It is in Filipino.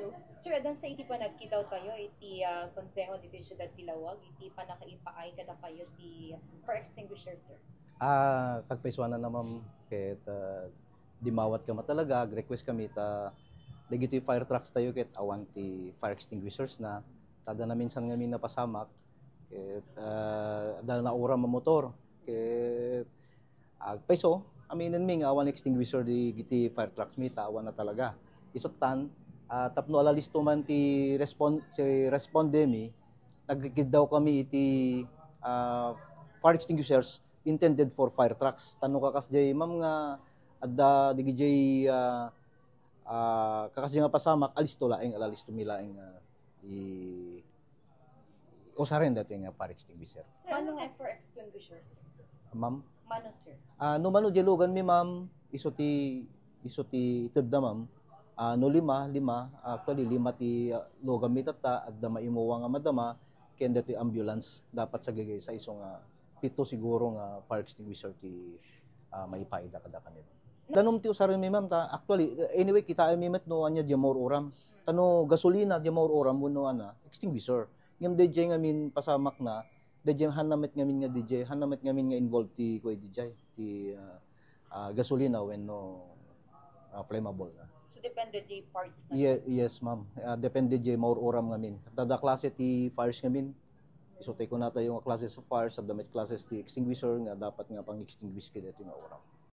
true. Sir, adan sa iti pa nagkitaw tayo, iti konseho dito syudad Tilawag, iti pa nakaipaay kada kayo ti for extinguisher, sir. Kagpaiswanan na ma'am, ket dimawat ka matalaga, request kami ta dagiti fire trucks tayo ket awan ti fire extinguishers na tada na minsan ngamin napasamak ket dahil na ura ma motor ket agpaiso aminin mi nga awan extinguisher di giti fire trucks mi ta awan na talaga isuktan tapno alalisto man ti responde mi nagkikid daw kami iti fire extinguishers intended for fire trucks tanong kakas jay ma'am nga adda digijay kakas nga pasamak alisto laeng alalisto mi laeng i usaren dato yung fire extinguisher. Sir, paano nga for extinguisher, sir? Ma'am? Mano, sir? No mano dialogan mi ma'am iso ti ited da ma'am. No lima actually lima ti logan mi tata adda maimuwa nga madama ken dato ambulance dapat sa gagay sa iso nga pito siguro nga fire extinguisher ti maipaida kada kanila. Tanom ti usaran mi ma'am ta actually anyway kita mi met no anya di more oram. Tano gasolina di more oram wenno ana extinguisher. Ngem DJ ngamin pasamak na DJ hanamet ngamin nga DJ hanamet ngamin nga involved ti ko DJ ti gasolina wenno flammable na. So depende di parts na. Yes ma'am. Depende di more oram ngamin. Tada klase ti fires ngamin. So tay ko na tayo nga klase sa fires sa damit classes ti extinguisher nga dapat nga pang extinguish kid ito nga oram.